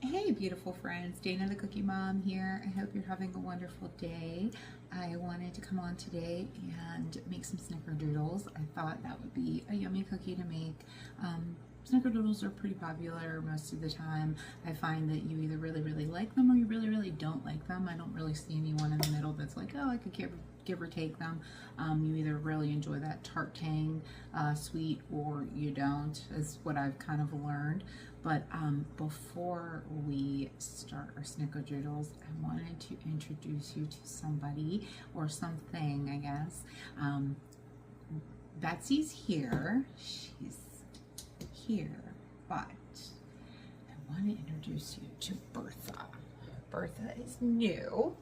Hey beautiful friends, Dana the Cookie Mom here. I hope you're having a wonderful day. I wanted to come on today and make some snickerdoodles. I thought that would be a yummy cookie to make. Snickerdoodles are pretty popular most of the time. I find that you either really like them or you really don't like them. I don't really see anyone in the middle that's like, oh, I could give or take them. You either really enjoy that tart tang sweet or you don't, is what I've kind of learned. But before we start our snickerdoodles, I wanted to introduce you to somebody or something, I guess. Betsy's here. She's here, but I want to introduce you to Bertha. Bertha is new,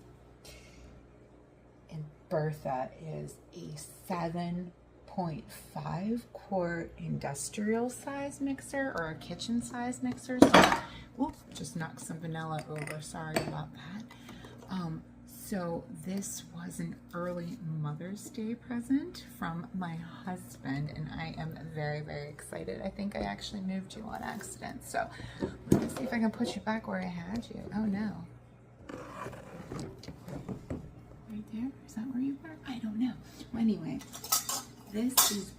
and Bertha is a 7.5 quart industrial size mixer or a kitchen size mixer. So, whoop, just knocked some vanilla over. Sorry about that. So this was an early Mother's Day present from my husband, and I am very excited. I think I actually moved you on accident. So let me see if I can put you back where I had you. Oh no. Right there? Is that where you were? I don't know. Well, anyway, this is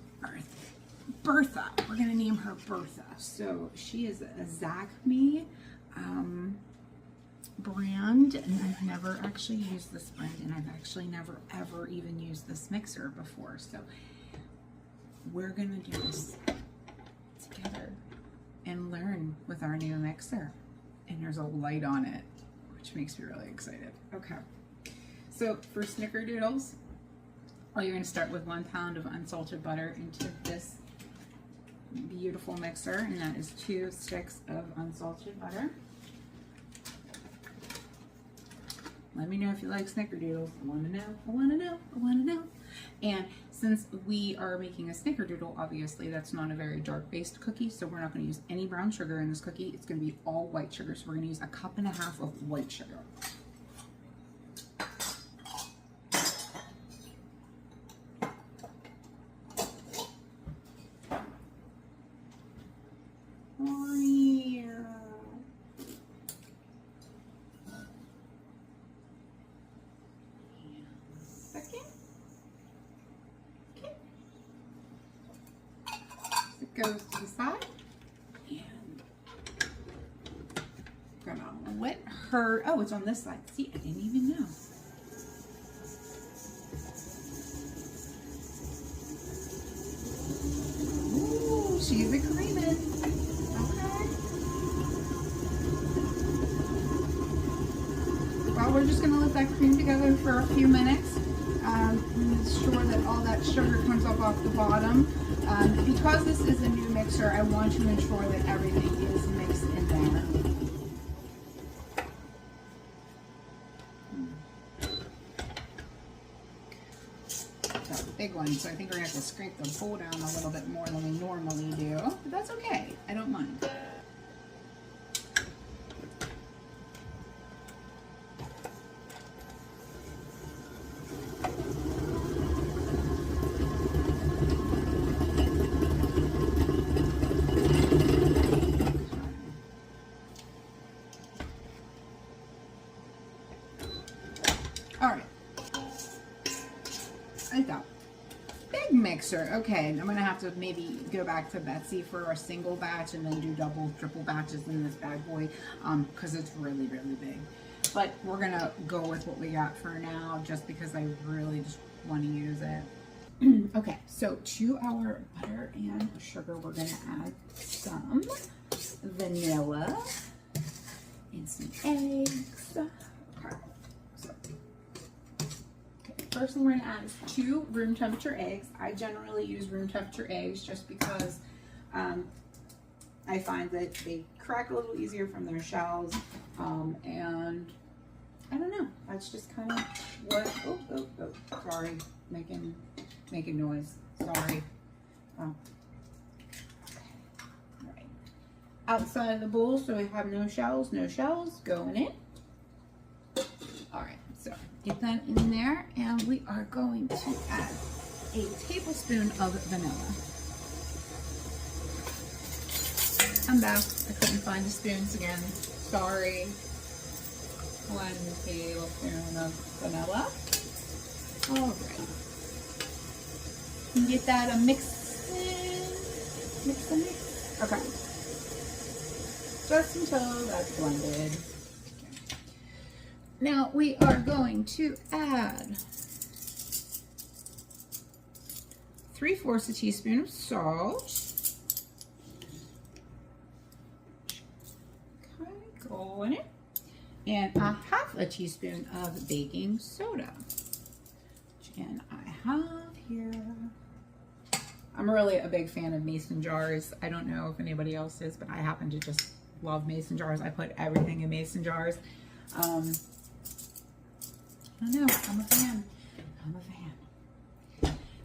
Bertha. We're gonna name her Bertha. So she is a Zacme brand, and I've never actually used this brand, and I've actually never ever even used this mixer before. So we're gonna do this together and learn with our new mixer. And there's a light on it, which makes me really excited. Okay, so for snickerdoodles, you're going to start with 1 pound of unsalted butter into this beautiful mixer, and that is 2 sticks of unsalted butter. Let me know if you like snickerdoodles. I want to know, I want to know, I want to know. And since we are making a snickerdoodle, obviously that's not a very dark based cookie, so we're not going to use any brown sugar in this cookie. It's going to be all white sugar, so we're going to use 1.5 cups of white sugar. Goes to the side, and gonna wet her. Oh, it's on this side. See, I didn't even know. Ooh, she's a creaming. Okay. Well, we're just gonna let that cream together for a few minutes. Make sure that all that sugar comes up off the bottom. Because this is a new mixer, I want to ensure that everything is mixed in there. That's a big one, so I think we're going to have to scrape the bowl down a little bit more than we normally do. But that's okay. I don't mind. Alright, like that. Big mixer. Okay, I'm going to have to maybe go back to Betsy for a single batch and then do double, triple batches in this bad boy, because it's really big. But we're going to go with what we got for now, just because I really just want to use it. Okay, so to our butter and sugar, we're going to add some vanilla and some eggs. Okay. First thing we're going to add is 2 room temperature eggs. I generally use room temperature eggs just because I find that they crack a little easier from their shells, and I don't know, that's just kind of what, oh, sorry, making noise, sorry. Oh. Okay. All right. Outside of the bowl, so we have no shells, going in. All right, so get that in there, and we are going to add a tablespoon of vanilla. I'm back. I couldn't find the spoons again. Sorry. 1 tablespoon of vanilla. Alright. Get that a mix in. Mix. Okay. Just until that's blended. Okay. Now we are going to add 3/4 a teaspoon of salt. Okay, go in it. And 1/2 a teaspoon of baking soda. And I have here. I'm really a big fan of mason jars. I don't know if anybody else is, but I happen to just love mason jars. I put everything in mason jars. I don't know. I'm a fan.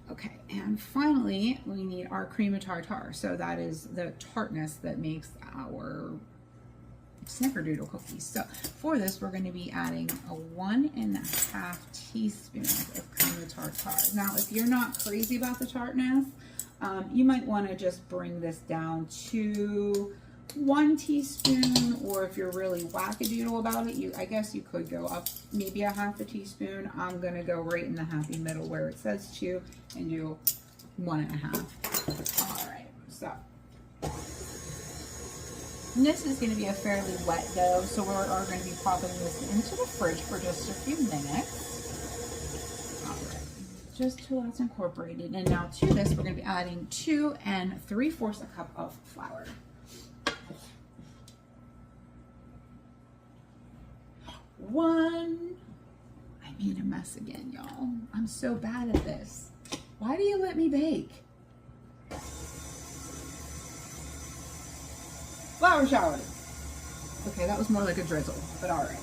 Okay, and finally, we need our cream of tartar. So that is the tartness that makes our Snickerdoodle cookies. So for this, we're going to be adding a 1.5 teaspoons of cream of tartar. Now, if you're not crazy about the tartness, you might want to just bring this down to 1 teaspoon, or if you're really wackadoodle about it, I guess you could go up maybe 1/2 teaspoon. I'm going to go right in the happy middle where it says 2 and do 1.5. All right, so. And this is going to be a fairly wet dough, so we're going to be popping this into the fridge for just a few minutes. All right, just till that's incorporated. And now to this, we're going to be adding 2 3/4 cup of flour. I made a mess again, y'all. I'm so bad at this. Why do you let me bake? Flour shower. Okay, that was more like a drizzle, but all right.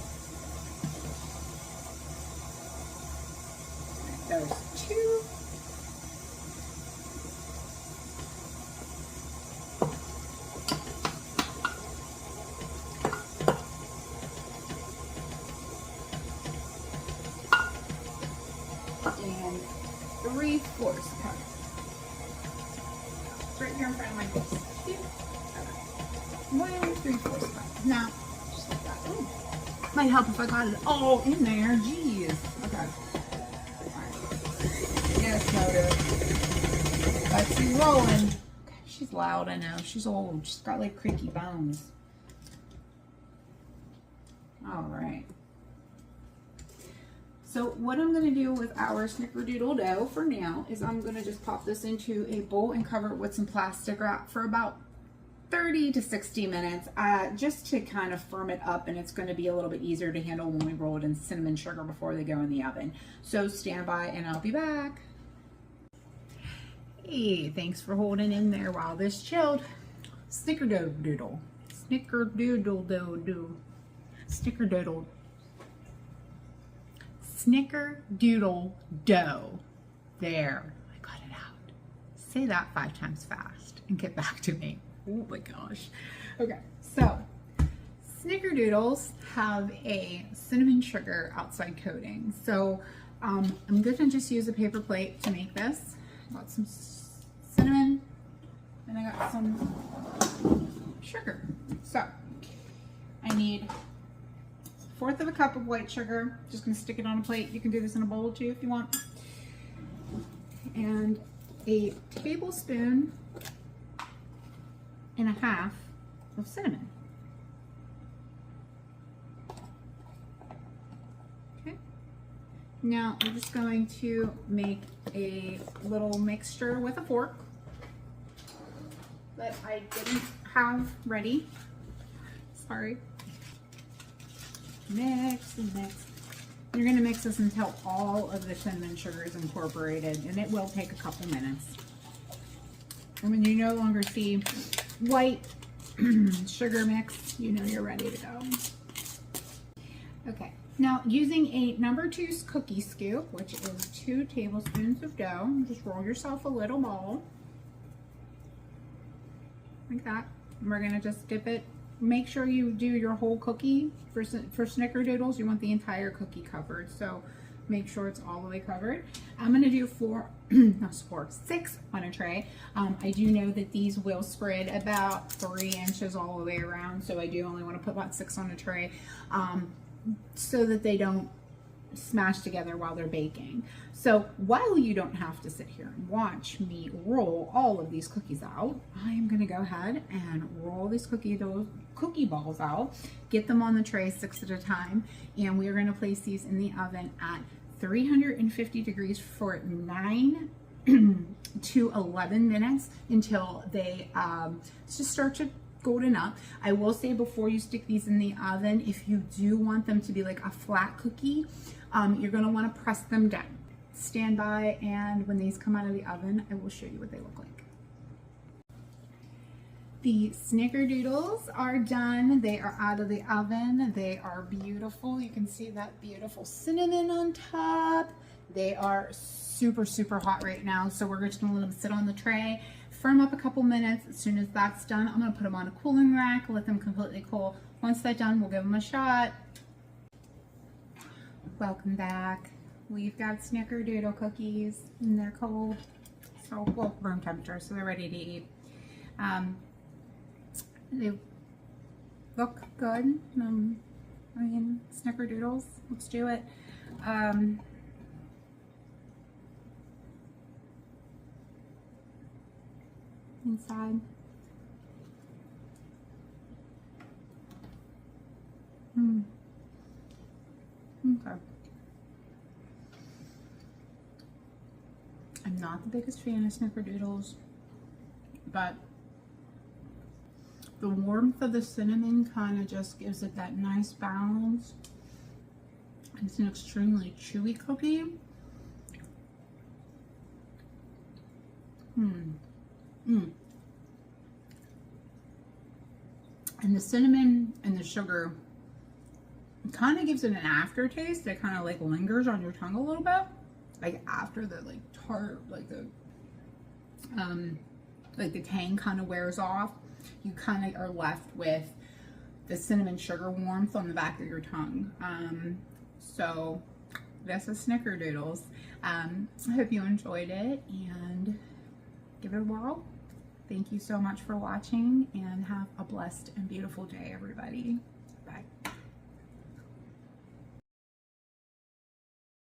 There's 2. And 3/4 cup. It's right here in front of my face. 1 3/4 cup. Now, just like that. Ooh. Might help if I got it all in there. Jeez. Okay. Alright. Yes, motor. Let's see rolling. Okay, she's loud, I know. She's old. She's got like creaky bones. Alright. So what I'm going to do with our Snickerdoodle dough for now is I'm going to just pop this into a bowl and cover it with some plastic wrap for about 30 to 60 minutes, just to kind of firm it up, and it's going to be a little bit easier to handle when we roll it in cinnamon sugar before they go in the oven. So stand by and I'll be back. Hey, thanks for holding in there while this chilled. Snickerdoodle. Snickerdoodle dough. Snickerdoodle. Snickerdoodle dough. There, I got it out. Say that 5 times fast and get back to me. Oh my gosh. Okay, so Snickerdoodles have a cinnamon sugar outside coating. So I'm going to just use a paper plate to make this. Got some cinnamon and I got some sugar. So I need 1/4 cup of white sugar. Just gonna stick it on a plate. You can do this in a bowl too if you want. And a tablespoon and 1/2 of cinnamon. Okay. Now I'm just going to make a little mixture with a fork that I didn't have ready. Sorry. Mix and mix. You're going to mix this until all of the cinnamon sugar is incorporated, and it will take a couple minutes. And when you no longer see white sugar mix, you know you're ready to go. Okay, now using a number 2 cookie scoop, which is 2 tablespoons of dough, just roll yourself a little ball like that. And we're going to just dip it. Make sure you do your whole cookie. For Snickerdoodles, you want the entire cookie covered. So Make sure it's all the way covered. I'm gonna do 6 on a tray. I do know that these will spread about 3 inches all the way around, so I do only want to put about 6 on a tray, so that they don't smash together while they're baking. So while you don't have to sit here and watch me roll all of these cookies out, I am going to go ahead and roll these cookie balls out, get them on the tray 6 at a time, and we are going to place these in the oven at 350 degrees for 9 to 11 minutes until they just start to golden up. I will say, before you stick these in the oven, if you do want them to be like a flat cookie, you're going to want to press them down. Stand by, and when these come out of the oven, I will show you what they look like. The Snickerdoodles are done. They are out of the oven. They are beautiful. You can see that beautiful cinnamon on top. They are super, super hot right now, so we're just going to let them sit on the tray, firm up a couple minutes. As soon as that's done, I'm going to put them on a cooling rack, let them completely cool. Once that's done, we'll give them a shot. Welcome back. We've got Snickerdoodle cookies, and they're cold, so, well, room temperature, so they're ready to eat. They look good. I mean, Snickerdoodles, let's do it. Inside. Okay. I'm not the biggest fan of Snickerdoodles, but the warmth of the cinnamon kind of just gives it that nice balance. It's an extremely chewy cookie. And the cinnamon and the sugar kind of gives it an aftertaste that kind of like lingers on your tongue a little bit, like after the like tart, like the tang kind of wears off. You kind of are left with the cinnamon sugar warmth on the back of your tongue. So this is Snickerdoodles. I hope you enjoyed it, and give it a whirl. Thank you so much for watching, and have a blessed and beautiful day, everybody.